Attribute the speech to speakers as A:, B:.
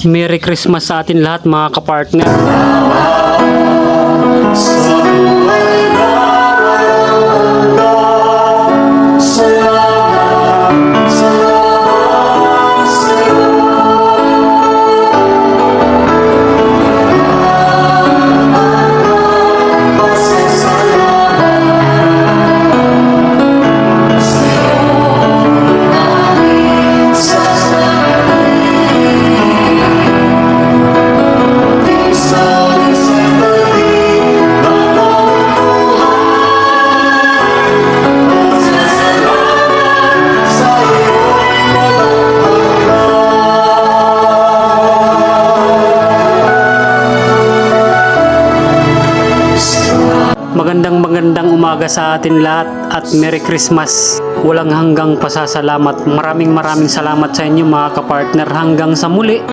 A: Merry Christmas sa atin lahat mga kapartner. Magandang umaga sa atin lahat at Merry Christmas. Walang hanggang pasasalamat. Maraming salamat sa inyo mga kapartner. Hanggang sa muli.